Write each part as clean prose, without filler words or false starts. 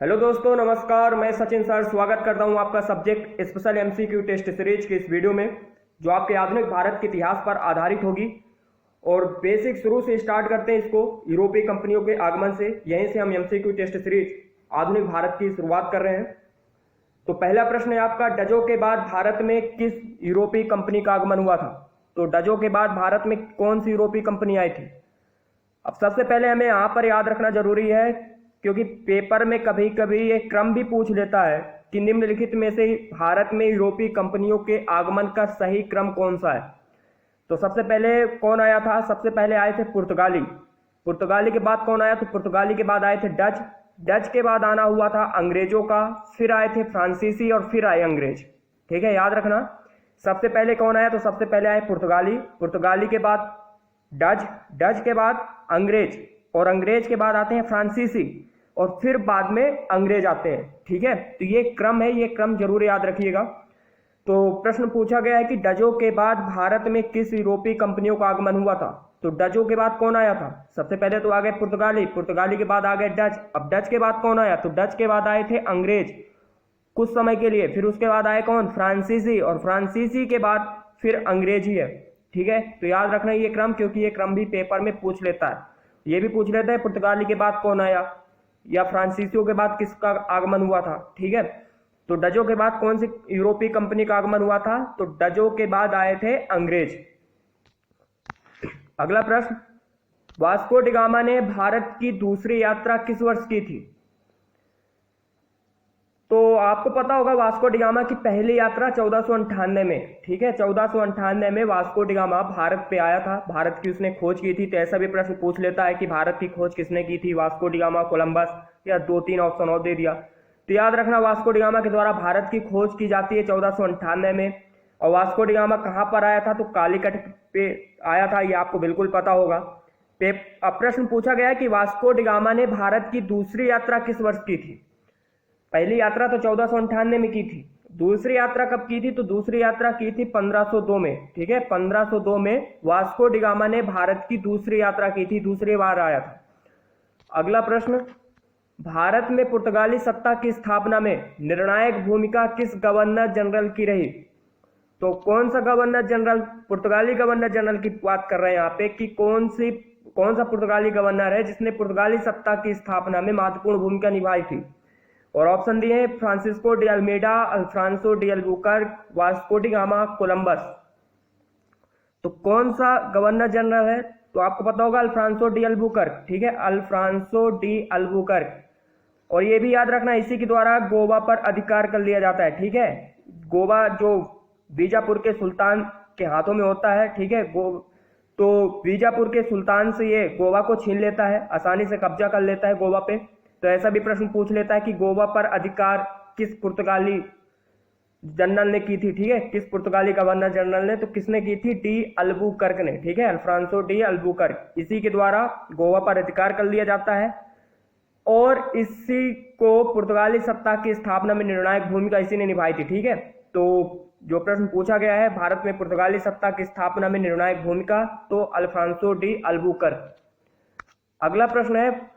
Hello दोस्तों, नमस्कार। मैं सचिन सर स्वागत करता हूं आपका subject special MCQ test series के इस वीडियो में, जो आपके आधुनिक भारत के इतिहास पर आधारित होगी। और बेसिक शुरू से स्टार्ट करते हैं इसको यूरोपीय कंपनियों के आगमन से। यहीं से हम एमसीक्यू टेस्ट सीरीज आधुनिक भारत की शुरुआत कर रहे हैं। तो पहला प्रश्न है आपका, डचों के बाद भारत में किस यूरोपीय कंपनी का आगमन हुआ था? तो डचों के बाद भारत में कौन सी यूरोपीय कंपनी आई थी? अब सबसे पहले हमें यहाँ पर याद रखना जरूरी है, क्योंकि पेपर में कभी कभी ये क्रम भी पूछ लेता है कि निम्नलिखित में से भारत में यूरोपीय कंपनियों के आगमन का सही क्रम कौन सा है। तो सबसे पहले कौन आया था? सबसे पहले आए थे पुर्तगाली। पुर्तगाली के बाद कौन आया? तो पुर्तगाली के बाद आए थे डच। डच के बाद आना हुआ था अंग्रेजों का, फिर आए थे फ्रांसीसी और फिर आए अंग्रेज। ठीक है, याद रखना। सबसे पहले कौन आया? तो सबसे पहले आए पुर्तगाली। पुर्तगाली के बाद डच, डच के बाद अंग्रेज, और अंग्रेज के बाद आते हैं फ्रांसीसी, और फिर बाद में अंग्रेज आते हैं। ठीक है, तो ये क्रम है, ये क्रम जरूर याद रखिएगा। तो प्रश्न पूछा गया है कि डचों के बाद भारत में किस यूरोपीय कंपनियों का आगमन हुआ था? तो डचों के बाद कौन आया था? सबसे पहले तो आ गए पुर्तगाली, पुर्तगाली के बाद आ गए डच। अब डच के बाद कौन आया? तो डच के बाद आए थे अंग्रेज कुछ समय के लिए, फिर उसके बाद आए कौन? फ्रांसीसी, और फ्रांसीसी के बाद फिर अंग्रेज ही है। ठीक है, तो याद रखना ये क्रम, क्योंकि ये क्रम भी पेपर में पूछ लेता है। ये भी पूछ लेता है पुर्तगाली के बाद कौन आया, या फ्रांसीसियों के बाद किसका आगमन हुआ था। ठीक है, तो डचों के बाद कौन सी यूरोपीय कंपनी का आगमन हुआ था? तो डचों के बाद आए थे अंग्रेज। अगला प्रश्न, वास्को डी गामा ने भारत की दूसरी यात्रा किस वर्ष की थी? तो आपको पता होगा वास्को डी गामा की पहली यात्रा 1498 में। ठीक है, 1498 में वास्को डी गामा भारत पे आया था, भारत की उसने खोज की थी। तो ऐसा भी प्रश्न पूछ लेता है कि भारत की खोज किसने की थी, वास्को डी गामा, कोलंबस, या 2-3 ऑप्शन और दे दिया। तो याद रखना वास्को डी गामा के द्वारा भारत की खोज की जाती है 1498 में। और वास्को डी गामा कहाँ पर आया था? तो कालीकट पे आया था, ये आपको बिल्कुल पता होगा। अब प्रश्न पूछा गया है कि वास्को डी गामा ने भारत की दूसरी यात्रा किस वर्ष की थी? पहली यात्रा तो 1498 में की थी, दूसरी यात्रा कब की थी? तो दूसरी यात्रा की थी 1502 में। ठीक है, 1502 में वास्को डी गामा ने भारत की दूसरी यात्रा की थी, दूसरी बार आया था। अगला प्रश्न, भारत में पुर्तगाली सत्ता की स्थापना में निर्णायक भूमिका किस गवर्नर जनरल की रही? तो कौन सा गवर्नर जनरल? पुर्तगाली गवर्नर जनरल की बात कर रहे हैं यहाँ पे कि कौन सा पुर्तगाली गवर्नर है जिसने पुर्तगाली सत्ता की स्थापना में महत्वपूर्ण भूमिका निभाई थी? और ऑप्शन दिए हैं Francisco de Almeida, Alfonso de Albuquerque, Vasco da Gama, Columbus. तो कौन सा गवर्नर जनरल है? तो आपको पता होगा अल्फ्रांसो डी अल्बुकर्क। ठीक है, अल्फ्रांसो डी अल्बुकर्क। और ये भी याद रखना, इसी के द्वारा गोवा पर अधिकार कर लिया जाता है। ठीक है, गोवा जो बीजापुर के सुल्तान के हाथों में होता है। ठीक है, तो बीजापुर के सुल्तान से ये गोवा को छीन लेता है, आसानी से कब्जा कर लेता है गोवा पे। तो ऐसा भी प्रश्न पूछ लेता है कि गोवा पर अधिकार किस पुर्तगाली जनरल ने की थी? ठीक है, किस पुर्तगाली गवर्नर जनरल ने? तो किसने की थी? डी अल्बुकर्क ने। ठीक है, अल्फ्रांसो डी अल्बुकर्क। इसी के द्वारा गोवा पर अधिकार कर लिया जाता है, और इसी को पुर्तगाली सत्ता की स्थापना में निर्णायक भूमिका इसी ने निभाई थी। ठीक है, तो जो प्रश्न पूछा गया है, भारत में पुर्तगाली सत्ता की स्थापना में निर्णायक भूमिका, तो अल्फ्रांसो डी अल्बुकर्क। अगला प्रश्न है,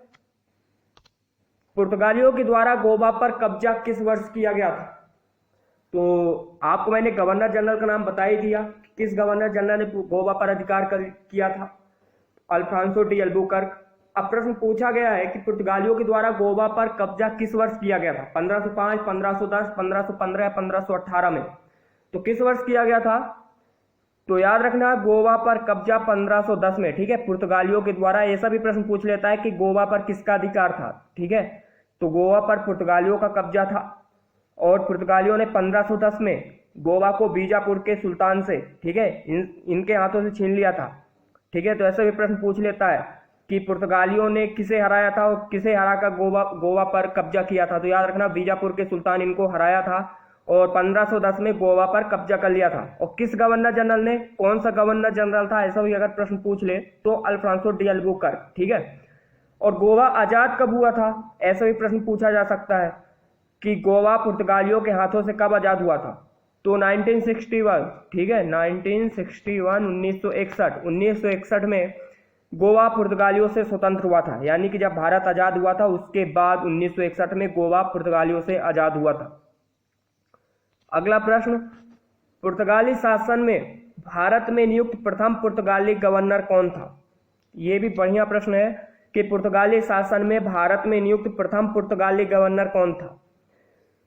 पुर्तगालियों के द्वारा गोवा पर कब्जा किस वर्ष किया गया था? तो आपको मैंने गवर्नर जनरल का नाम बता ही दिया, किस गवर्नर जनरल ने गोवा पर अधिकार किया था? अल्फ्रांसो डी अल्बुकर्क। अब प्रश्न पूछा गया है कि पुर्तगालियों के द्वारा गोवा पर कब्जा किस वर्ष किया गया था? 1505, 1510, 1515 या 1518 में? तो किस वर्ष किया गया था? तो याद रखना गोवा पर कब्जा 1510 में। ठीक है, पुर्तगालियों के द्वारा। ऐसा भी प्रश्न पूछ लेता है कि गोवा पर किसका अधिकार था? ठीक है, तो गोवा पर पुर्तगालियों का कब्जा था, और पुर्तगालियों ने 1510 में गोवा को बीजापुर के सुल्तान से, ठीक है, इनके हाथों से छीन लिया था। ठीक है, तो ऐसा भी प्रश्न पूछ लेता है कि पुर्तगालियों ने किसे हराया था और किसे हराकर गोवा पर कब्जा किया था? तो याद रखना बीजापुर के सुल्तान इनको हराया था, और 1510 में गोवा पर कब्जा कर लिया था। और किस गवर्नर जनरल ने? कौन सा गवर्नर जनरल था? ऐसा भी अगर प्रश्न पूछ ले तो अल्फ्रांसो डी अल्बुकर्क। ठीक है, और गोवा आजाद कब हुआ था? ऐसा भी प्रश्न पूछा जा सकता है कि गोवा पुर्तगालियों के हाथों से कब आजाद हुआ था? तो 1961। ठीक है, 1961, 1961 में गोवा पुर्तगालियों से स्वतंत्र हुआ था, यानी कि जब भारत आजाद हुआ था उसके बाद 1961 में गोवा पुर्तगालियों से आजाद हुआ था। अगला प्रश्न, पुर्तगाली शासन में भारत में नियुक्त प्रथम पुर्तगाली गवर्नर कौन था? ये भी बढ़िया प्रश्न है कि पुर्तगाली शासन में भारत में नियुक्त प्रथम पुर्तगाली गवर्नर कौन था?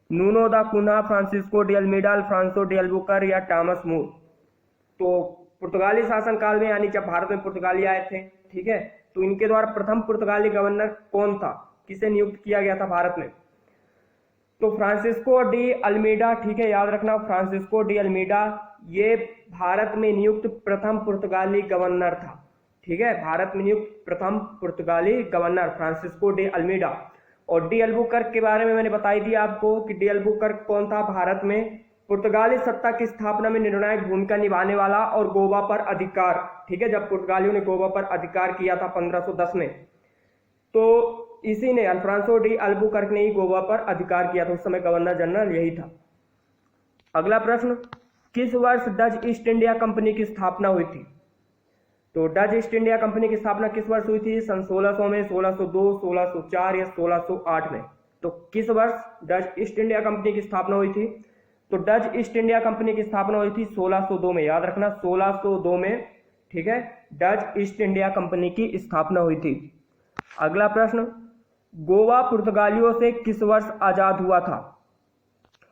Nuno da Cunha, Francisco de Almeida, Alfonso de Albuquerque या टॉमस मूर? तो पुर्तगाली शासन काल में, यानी जब भारत में पुर्तगाली आए थे, ठीक है, तो इनके द्वारा प्रथम पुर्तगाली गवर्नर कौन था, किसे नियुक्त किया गया था भारत में? तो फ्रांसिस्को डी अल्मीडा, ठीक है, याद रखना, फ्रांसिस्को डी अल्मीडा ये भारत में नियुक्त प्रथम पुर्तगाली गवर्नर था, ठीक है, भारत में नियुक्त प्रथम पुर्तगाली गवर्नर फ्रांसिस्को डी अल्मीडा। और डी अल्बुकर्क के बारे में मैंने बताई दिया आपको कि डी अल्बुकर्क कौन था, भारत में पुर्तगाली सत्ता की स्थापना में निर्णायक भूमिका निभाने वाला और गोवा पर अधिकार, ठीक है, जब पुर्तगालियों ने गोवा पर अधिकार किया था 1510 में, तो इसी ने, अल्फ्रांसो डी अल्बुकर्क ने ही गोवा पर अधिकार किया था, उस समय गवर्नर जनरल यही था। अगला प्रश्न, किस वर्ष डच ईस्ट इंडिया कंपनी की स्थापना हुई थी? तो डच ईस्ट इंडिया कंपनी की स्थापना किस वर्ष हुई थी? सन 1600 में, 1602, 1604 या 1608 में? तो किस वर्ष डच ईस्ट इंडिया कंपनी की स्थापना हुई थी? तो डच ईस्ट इंडिया कंपनी की स्थापना हुई थी 1602 में, याद रखना 1602 में, ठीक है, डच ईस्ट इंडिया कंपनी की स्थापना हुई थी। अगला प्रश्न, गोवा पुर्तगालियों से किस वर्ष आजाद हुआ था?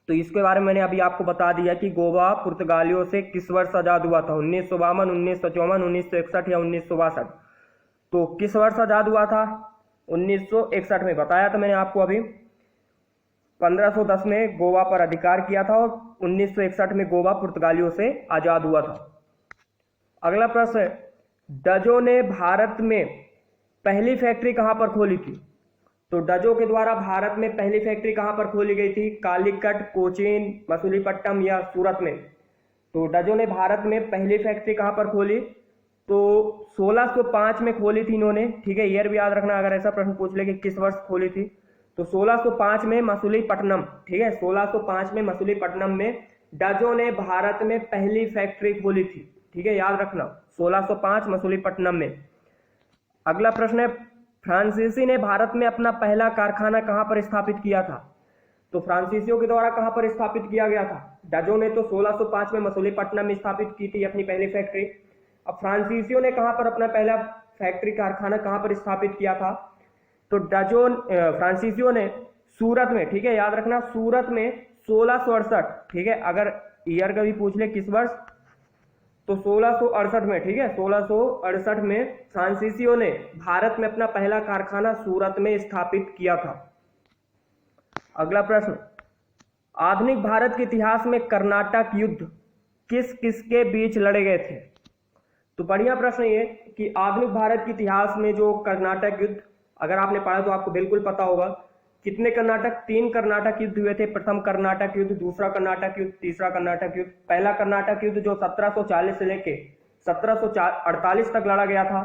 तो इसके बारे में मैंने अभी आपको बता दिया कि गोवा पुर्तगालियों से किस वर्ष आजाद हुआ था, 1952, 1954, 1961 या 1962? तो किस वर्ष आजाद हुआ था? 1961 में, बताया था मैंने आपको अभी। 1510 में गोवा पर अधिकार किया था और 1961 में गोवा पुर्तगालियों से आजाद हुआ था। अगला प्रश्न है, डचों ने भारत में पहली फैक्ट्री कहां पर खोली थी? तो डचों के द्वारा भारत में पहली फैक्ट्री कहां पर खोली गई थी? कालीकट, कोचीन, मसूलीपट्टनम या सूरत में? तो डचों ने भारत में पहली फैक्ट्री कहां पर खोली? तो 1605 में खोली थी इन्होंने, ठीक है, ईयर भी याद रखना अगर ऐसा प्रश्न पूछ ले कि किस वर्ष खोली थी। तो 1605 में मसूलीपट्टनम, ठीक है, 1605 में मसूलीपट्टनम में डचों ने भारत में पहली फैक्ट्री खोली थी, ठीक है, याद रखना 1605 मसूलीपट्टनम में। अगला प्रश्न है, फ्रांसीसी ने भारत में अपना पहला कारखाना कहां पर स्थापित किया था? तो फ्रांसीसियों के द्वारा कहां पर स्थापित किया गया था? डचों ने तो 1605 में मसूलीपट्टनम में स्थापित की थी अपनी पहली फैक्ट्री। अब फ्रांसीसियों ने कहां पर अपना पहला फैक्ट्री कारखाना कहां पर स्थापित किया था? तो फ्रांसीसियों ने सूरत में, ठीक है, याद रखना सूरत में 1668, ठीक है, अगर ईयर का भी पूछ ले किस वर्ष, तो 1668 में, ठीक है, 1668 में फ्रांसीसियों ने भारत में अपना पहला कारखाना सूरत में स्थापित किया था। अगला प्रश्न, आधुनिक भारत के इतिहास में कर्नाटक युद्ध किस किसके बीच लड़े गए थे? तो बढ़िया प्रश्न ये कि आधुनिक भारत के इतिहास में जो कर्नाटक युद्ध, अगर आपने पढ़ा तो आपको बिल्कुल पता होगा, कितने कर्नाटक, 3 कर्नाटक युद्ध हुए थे। प्रथम कर्नाटक युद्ध, दूसरा कर्नाटक युद्ध, तीसरा कर्नाटक युद्ध। पहला कर्नाटक युद्ध जो 1740 से लेके 1748 तक लड़ा गया था।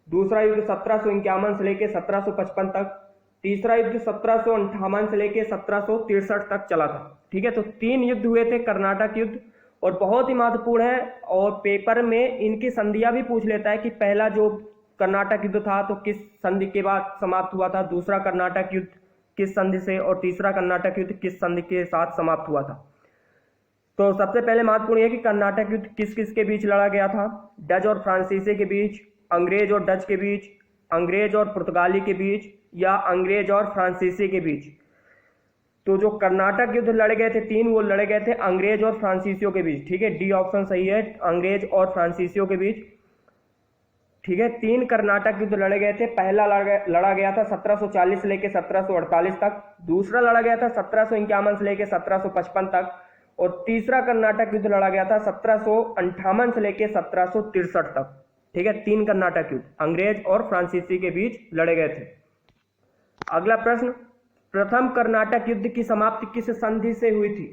दूसरा युद्ध 1751 से लेके 1755 तक। तीसरा युद्ध 1758 से लेके 1763 तक चला था, ठीक है। तो 3 युद्ध हुए थे कर्नाटक युद्ध, और बहुत ही महत्वपूर्ण है, और पेपर में इनकी संधियां भी पूछ लेता है कि पहला जो कर्नाटक युद्ध था तो किस संधि के बाद समाप्त हुआ था, दूसरा कर्नाटक युद्ध किस संधि से, और तीसरा कर्नाटक युद्ध किस संधि के साथ समाप्त हुआ था। तो सबसे पहले महत्वपूर्ण है कि कर्नाटक युद्ध किस किस के बीच लड़ा गया था? डच और फ्रांसीसी के बीच, अंग्रेज और डच के बीच, अंग्रेज और पुर्तगाली के बीच, या अंग्रेज और फ्रांसीसी के बीच। तो जो कर्नाटक युद्ध लड़े गए थे 3, वो लड़े गए थे अंग्रेज और फ्रांसीसियों के बीच, ठीक है, डी ऑप्शन सही है, अंग्रेज और फ्रांसीसियों के बीच, ठीक है। 3 कर्नाटक युद्ध लड़े गए थे। पहला लड़ा गया था 1740 से लेकर 1748 तक, दूसरा लड़ा गया था 1751 से लेकर 1755 तक, और तीसरा कर्नाटक युद्ध लड़ा गया था 1758 से लेकर 1763 तक, ठीक है। 3 कर्नाटक युद्ध अंग्रेज और फ्रांसीसी के बीच लड़े गए थे। अगला प्रश्न, प्रथम कर्नाटक युद्ध की समाप्ति किस संधि से हुई थी?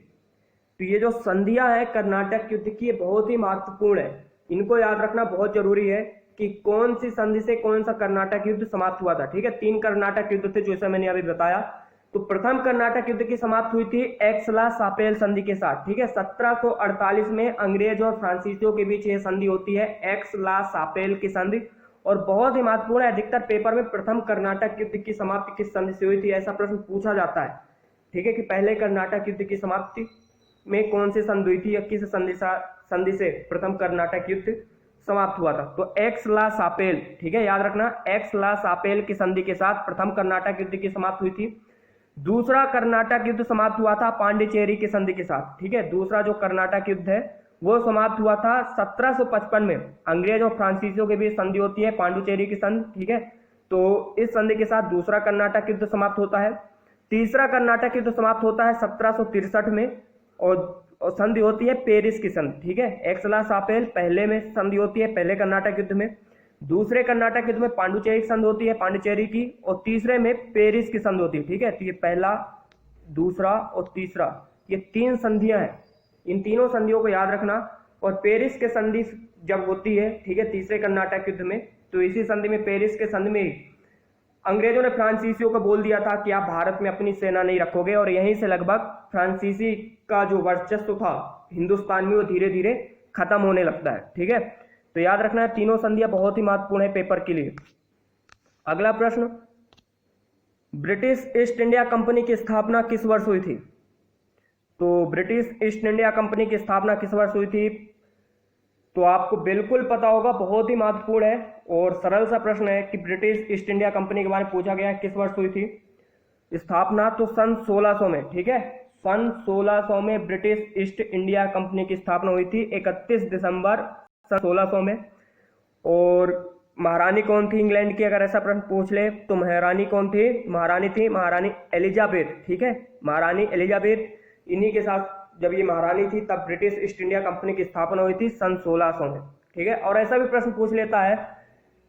तो ये जो संधियां हैं कर्नाटक युद्ध की, ये बहुत ही महत्वपूर्ण है, इनको याद रखना बहुत जरूरी है कि कौन सी संधि से कौन सा कर्नाटक युद्ध समाप्त हुआ था, ठीक है। 3 कर्नाटक युद्ध थे जैसा मैंने अभी बताया। तो प्रथम कर्नाटक युद्ध की समाप्त हुई थी एक्सला-सापेल संधि के साथ, ठीक है। 1748 में अंग्रेज और फ्रांसीसियों के बीच यह संधि होती है, एक्सला-सापेल की संधि, और बहुत ही महत्वपूर्ण है, अधिकतर पेपर में प्रथम कर्नाटक युद्ध की समाप्ति किस संधि से हुई थी, ऐसा प्रश्न पूछा जाता है। ठीक है, कि पहले कर्नाटक युद्ध की समाप्ति में कौन सी संधि हुई थी या किस संधि से प्रथम कर्नाटक युद्ध समाप्त हुआ था। तो एक्स ला सापेल, ठीक है, याद रखना, एक्स ला सापेल की संधि के साथ प्रथम कर्नाटक युद्ध की समाप्त हुई थी। दूसरा कर्नाटक युद्ध समाप्त हुआ था पांडिचेरी की संधि के साथ। ठीक है, दूसरा जो कर्नाटक युद्ध है वो समाप्त हुआ था 1755 में। अंग्रेज और फ्रांसीसियों के बीच संधि होती है पांडिचेरी की संधि। ठीक है, तो इस संधि के साथ दूसरा कर्नाटक युद्ध समाप्त होता है। तीसरा कर्नाटक युद्ध समाप्त होता है 1763 में और संधि होती है पेरिस की संधि। ठीक है, एक्स ला सापेल पहले में संधि होती है, पहले कर्नाटक युद्ध में। दूसरे कर्नाटक युद्ध में पांडिचेरी की संधि होती है, पांडिचेरी की, और तीसरे में पेरिस की संधि होती है। ठीक है, तो ये पहला, दूसरा और तीसरा, ये 3 संधियां हैं। इन तीनों संधियों को याद रखना। और पेरिस के संधि जब होती है, ठीक है, तीसरे कर्नाटक युद्ध में, तो इसी संधि में, पेरिस के संधि में अंग्रेजों ने फ्रांसीसियों को बोल दिया था कि आप भारत में अपनी सेना नहीं रखोगे, और यहीं से लगभग फ्रांसीसी का जो वर्चस्व था हिंदुस्तान में वो धीरे धीरे खत्म होने लगता है। ठीक है, तो याद रखना है, तीनों संधियां बहुत ही महत्वपूर्ण है पेपर के लिए। अगला प्रश्न, ब्रिटिश ईस्ट इंडिया कंपनी की स्थापना किस वर्ष हुई थी। तो ब्रिटिश ईस्ट इंडिया कंपनी की स्थापना किस वर्ष हुई थी, तो आपको बिल्कुल पता होगा, बहुत ही महत्वपूर्ण है और सरल सा प्रश्न है कि ब्रिटिश ईस्ट इंडिया कंपनी के बारे में पूछा गया है किस वर्ष हुई थी स्थापना। तो सन 1600 में। ठीक है, सन 1600 में ब्रिटिश ईस्ट इंडिया कंपनी की स्थापना हुई थी, 31 दिसंबर सन 1600 में। और महारानी कौन थी इंग्लैंड की, अगर ऐसा प्रश्न पूछ ले तो महारानी कौन थी, महारानी थी महारानी एलिजाबेथ। ठीक है, महारानी एलिजाबेथ, इन्हीं के साथ जब ये महारानी थी तब ब्रिटिश ईस्ट इंडिया कंपनी की स्थापना हुई थी सन 1600 में। ठीक है, और ऐसा भी प्रश्न पूछ लेता है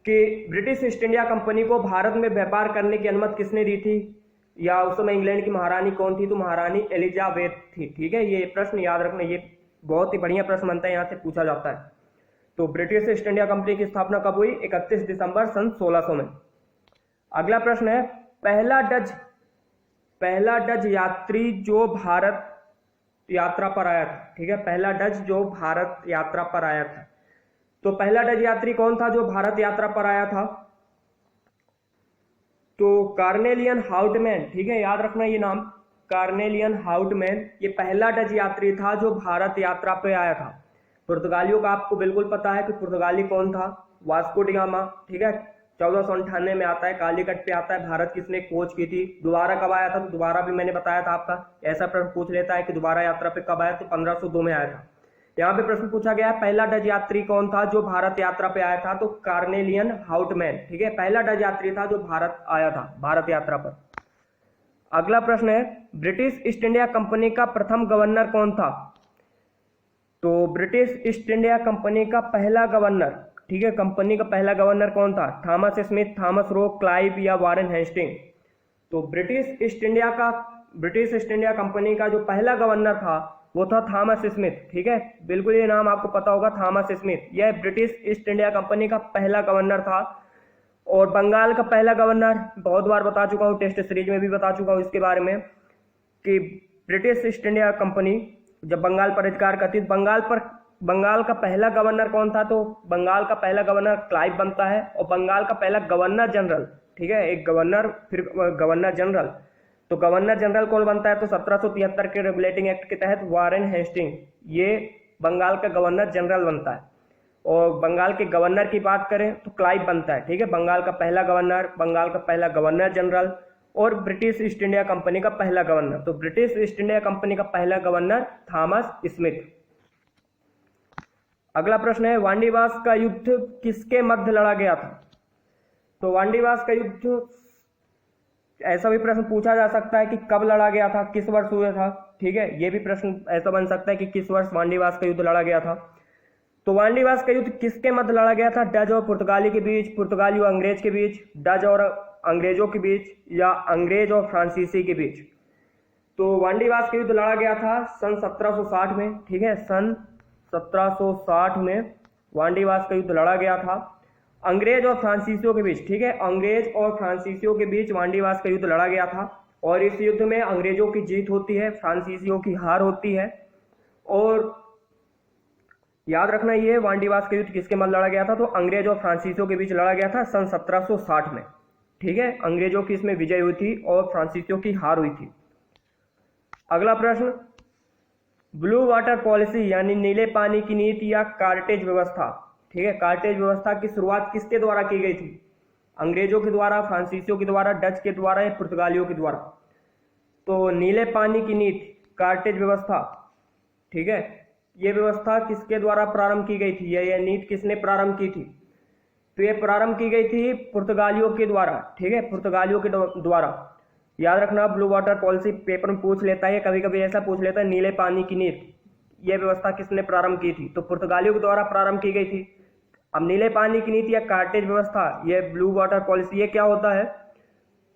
कि ब्रिटिश ईस्ट इंडिया कंपनी को भारत में व्यापार करने की अनुमति किसने दी थी, या उस समय इंग्लैंड की महारानी कौन थी, तो महारानी एलिजाबेथ थी। ठीक है, ये प्रश्न याद रखना, ये बहुत ही बढ़िया प्रश्न बनता है, यहाँ से पूछा जाता है। तो ब्रिटिश ईस्ट इंडिया कंपनी की स्थापना कब हुई, 31 दिसंबर सन 1600 में। अगला प्रश्न है, पहला डच यात्री जो भारत यात्रा पर आया था। ठीक है, पहला डच जो भारत यात्रा पर आया था, तो पहला डच यात्री कौन था जो भारत यात्रा पर आया था, तो कार्नेलियन हाउटमैन। ठीक है, याद रखना ये नाम, कार्नेलियन हाउटमैन, ये पहला डच यात्री था जो भारत यात्रा पे आया था। पुर्तगालियों का आपको बिल्कुल पता है कि पुर्तगाली कौन था, वास्को डी गामा। ठीक है, 1498 में आता है, कालीकट पे आता है, भारत किसने खोज की थी। दोबारा कब आया था, तो दोबारा भी मैंने बताया था आपका, ऐसा प्रश्न पूछ लेता है कि दोबारा यात्रा पे कब आया, तो 1502 में आया था। यहाँ पे प्रश्न पूछा गया है पहला डच यात्री कौन था जो भारत यात्रा पे आया था, तो कार्नेलियन हाउटमैन। ठीक है, पहला डच यात्री था जो भारत आया था, भारत यात्रा पर। अगला प्रश्न है, ब्रिटिश ईस्ट इंडिया कंपनी का प्रथम गवर्नर कौन था, तो ब्रिटिश ईस्ट इंडिया कंपनी का पहला गवर्नर, ठीक है, कंपनी का पहला गवर्नर कौन था, Thomas Smith, Thomas Roe, Clive या वारेन हेस्टिंग। तो ब्रिटिश ईस्ट इंडिया कंपनी का जो पहला गवर्नर था वो था थॉमस स्मिथ। ठीक है, बिल्कुल ये नाम आपको पता होगा, थॉमस स्मिथ, यह ब्रिटिश ईस्ट इंडिया कंपनी का पहला गवर्नर था। और बंगाल का पहला गवर्नर, बहुत बार बता चुका हूँ, टेस्ट सीरीज में भी बता चुका हूँ इसके बारे में, कि ब्रिटिश ईस्ट इंडिया कंपनी जब बंगाल पर अधिकार करती, बंगाल का पहला गवर्नर कौन था, तो बंगाल का पहला गवर्नर क्लाइव बनता है। और बंगाल का पहला गवर्नर जनरल, ठीक है, एक गवर्नर फिर गवर्नर जनरल, तो गवर्नर जनरल कौन बनता है, तो 1773 के रेगुलेटिंग एक्ट के तहत वारेन हेस्टिंग, ये बंगाल का गवर्नर जनरल बनता है। और बंगाल के गवर्नर की बात करें तो क्लाइव बनता है। ठीक है, बंगाल का पहला गवर्नर, बंगाल का पहला गवर्नर जनरल और ब्रिटिश ईस्ट इंडिया कंपनी का पहला गवर्नर। तो ब्रिटिश ईस्ट इंडिया कंपनी का पहला गवर्नर थॉमस स्मिथ। अगला प्रश्न है, वांडीवास का युद्ध किसके मध्य लड़ा गया था, तो वांडीवास का युद्ध, ऐसा भी प्रश्न पूछा जा सकता है कि कब लड़ा गया था, किस वर्ष हुआ था। ठीक है, ये भी प्रश्न ऐसा बन सकता है कि किस वर्ष वांडीवास का युद्ध लड़ा गया था। तो वांडीवास का युद्ध किसके मध्य लड़ा गया था, डच और पुर्तगाली के बीच, पुर्तगाली और अंग्रेज के बीच, डच और अंग्रेजों के बीच, या अंग्रेज और फ्रांसीसी के बीच। तो वांडीवास का युद्ध लड़ा गया था सन 1760 में। ठीक है, सन 1760 में वांडीवास का युद्ध लड़ा गया था अंग्रेज और फ्रांसीसियों के बीच। ठीक है, अंग्रेज और फ्रांसीसियों के बीच वांडीवास का युद्ध लड़ा गया था। और इस युद्ध में अंग्रेजों की जीत होती है, फ्रांसीसियों की हार होती है। और याद रखना ये वांडीवास का युद्ध किसके मध्य लड़ा गया था, तो अंग्रेज और फ्रांसीसियों के बीच लड़ा गया था सन 1760 में। ठीक है, अंग्रेजों की इसमें विजय हुई थी और फ्रांसीसियों की हार हुई थी। अगला प्रश्न, ब्लू वाटर पॉलिसी यानी नीले पानी की नीति या कार्टेज व्यवस्था, ठीक है, कार्टेज व्यवस्था की शुरुआत किसके द्वारा की गई थी, अंग्रेजों के द्वारा, फ्रांसीसियों के द्वारा, डच के द्वारा या पुर्तगालियों के द्वारा। तो नीले पानी की नीति, कार्टेज व्यवस्था, ठीक है, ये व्यवस्था किसके द्वारा प्रारंभ की गई थी, यह नीति किसने प्रारंभ की थी, तो ये प्रारंभ की गई थी पुर्तगालियों के द्वारा। ठीक है, पुर्तगालियों के द्वारा। याद रखना ब्लू वाटर पॉलिसी पेपर में पूछ लेता है, कभी कभी ऐसा पूछ लेता है नीले पानी की नीति, यह व्यवस्था किसने प्रारंभ की थी, तो पुर्तगालियों के द्वारा प्रारंभ की गई थी। अब नीले पानी की नीति या कार्टेज व्यवस्था, यह ब्लू वाटर पॉलिसी, ये क्या होता है,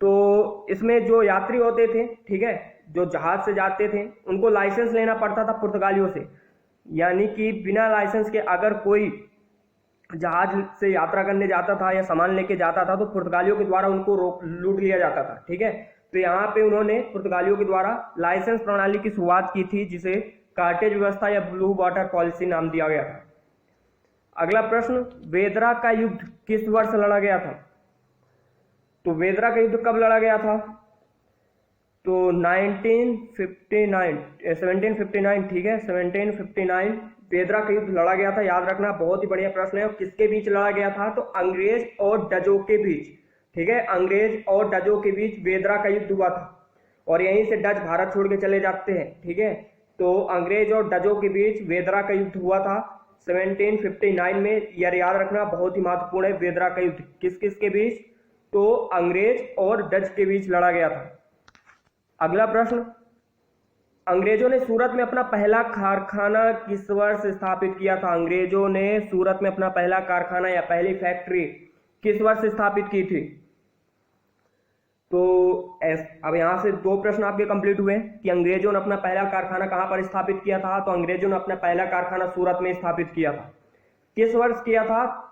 तो इसमें जो यात्री होते थे, ठीक है, जो जहाज से जाते थे, उनको लाइसेंस लेना पड़ता था पुर्तगालियों से, यानी कि बिना लाइसेंस के अगर कोई जहाज से यात्रा करने जाता था या सामान लेके जाता था तो पुर्तगालियों के द्वारा उनको लूट लिया जाता था। ठीक है, तो यहाँ पे उन्होंने पुर्तगालियों के द्वारा लाइसेंस प्रणाली की शुरुआत की थी, जिसे कार्टेज व्यवस्था या ब्लू वाटर पॉलिसी नाम दिया गया था। अगला प्रश्न, वेदरा का युद्ध किस वर्ष लड़ा गया था, तो वेदरा का युद्ध कब लड़ा गया था, तो 1759, ठीक है, 1759 वेदरा का युद्ध लड़ा गया था। याद रखना, बहुत ही बढ़िया प्रश्न है। और किसके बीच लड़ा गया था, तो अंग्रेज और डचों के बीच। ठीक है, अंग्रेज और डचों के बीच वेदरा का युद्ध हुआ था और यहीं से डच भारत छोड़ के चले जाते हैं। ठीक है, तो अंग्रेज और डचों के बीच वेदरा का युद्ध हुआ था 1759 में। याद रखना, बहुत ही महत्वपूर्ण है, वेदरा का युद्ध किस किस के बीच, तो अंग्रेज और डच के बीच लड़ा गया था। अगला प्रश्न, अंग्रेजों ने सूरत में अपना पहला कारखाना किस वर्ष स्थापित किया था, अंग्रेजों ने सूरत में अपना पहला कारखाना या पहली फैक्ट्री किस वर्ष स्थापित की थी, तो अब यहां से दो प्रश्न आपके कंप्लीट हुए कि अंग्रेजों ने अपना पहला कारखाना कहां पर स्थापित किया था, तो अंग्रेजों ने अपना पहला कारखाना सूरत में स्थापित किया था। किस वर्ष किया था,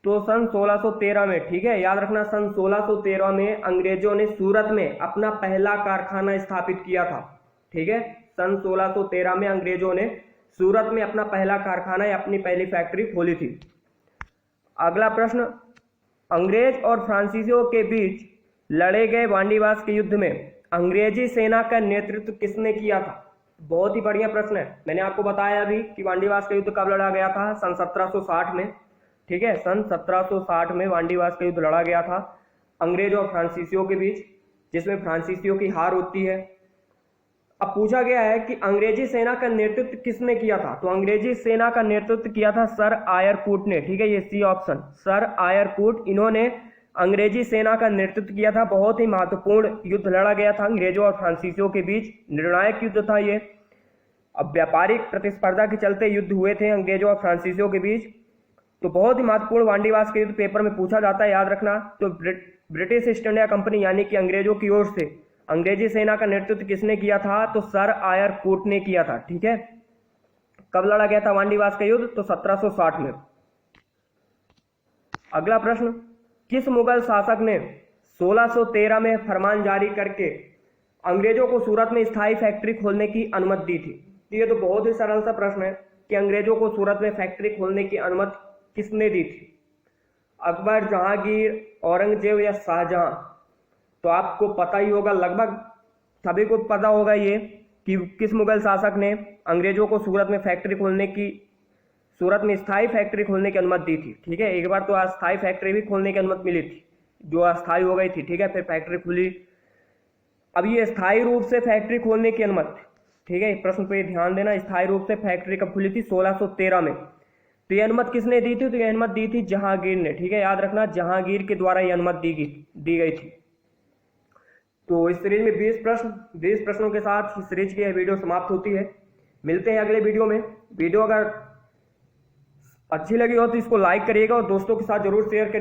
तो सन 1613 में। ठीक है, याद रखना, सन 1613 में अंग्रेजों ने सूरत में अपना पहला कारखाना स्थापित किया था। ठीक है, सन 1613 में अंग्रेजों ने सूरत में अपना पहला कारखाना या अपनी पहली फैक्ट्री खोली थी। अगला प्रश्न, अंग्रेज और फ्रांसीसियों के बीच लड़े गए वांडीवास के युद्ध में अंग्रेजी सेना का नेतृत्व किसने किया था, बहुत ही बढ़िया प्रश्न है। मैंने आपको बताया अभी कि वांडीवास का युद्ध कब लड़ा गया था, सन 1760 में। ठीक है, सन 1760 में वांडीवास का युद्ध लड़ा गया था अंग्रेज और फ्रांसीसियों के बीच, जिसमें फ्रांसीसियों की हार होती है। अब पूछा गया है कि अंग्रेजी सेना का नेतृत्व किसने किया था, तो अंग्रेजी सेना का नेतृत्व किया था सर आयर कूट ने। ठीक है, ये सी ऑप्शन, सर आयर कूट, इन्होंने अंग्रेजी सेना का नेतृत्व किया था। बहुत ही महत्वपूर्ण युद्ध लड़ा गया था अंग्रेजों और फ्रांसीसियों के बीच, निर्णायक युद्ध था ये। अब व्यापारिक प्रतिस्पर्धा के चलते युद्ध हुए थे अंग्रेजों और फ्रांसीसियों के बीच, तो बहुत ही महत्वपूर्ण वांडीवास के युद्ध पेपर में पूछा जाता है, याद रखना। तो ब्रिटिश ईस्ट इंडिया कंपनी यानी कि अंग्रेजों की ओर से अंग्रेजी सेना का नेतृत्व किसने किया था, तो सर आयर कूट ने किया था। ठीक है, कब लड़ा गया था वांडीवास का युद्ध, तो 1760 में। अगला प्रश्न, किस मुगल शासक ने 1613 में फरमान जारी करके अंग्रेजों को सूरत में स्थायी फैक्ट्री खोलने की अनुमति दी थी। ये तो बहुत ही सरल सा प्रश्न है कि अंग्रेजों को सूरत में फैक्ट्री खोलने की अनुमति किसने दी थी, अकबर, जहांगीर, औरंगजेब या शाहजहां। तो आपको पता ही होगा, लगभग सभी को पता होगा ये कि किस मुगल शासक ने अंग्रेजों को सूरत में फैक्ट्री खोलने की, सूरत में स्थायी फैक्ट्री खोलने की अनुमति दी थी। ठीक है, एक बार तो अस्थायी फैक्ट्री भी खोलने की अनुमति मिली थी, जो अस्थायी हो गई थी। ठीक है, फिर फैक्ट्री खुली। अब ये स्थायी रूप से फैक्ट्री खोलने की अनुमति, ठीक है, प्रश्न पे ध्यान देना, स्थायी रूप से फैक्ट्री कब खुली थी, 1613 में। तो ये अनुमति किसने दी थी, तो ये अनुमति दी थी जहांगीर ने। ठीक है, याद रखना, जहांगीर के द्वारा ये अनुमति दी गई थी। तो इस सीरीज में 20 प्रश्नों के साथ इस सीरीज की यह वीडियो समाप्त होती है। मिलते हैं अगले वीडियो में। वीडियो अगर अच्छी लगी हो तो इसको लाइक करिएगा और दोस्तों के साथ जरूर शेयर करिए।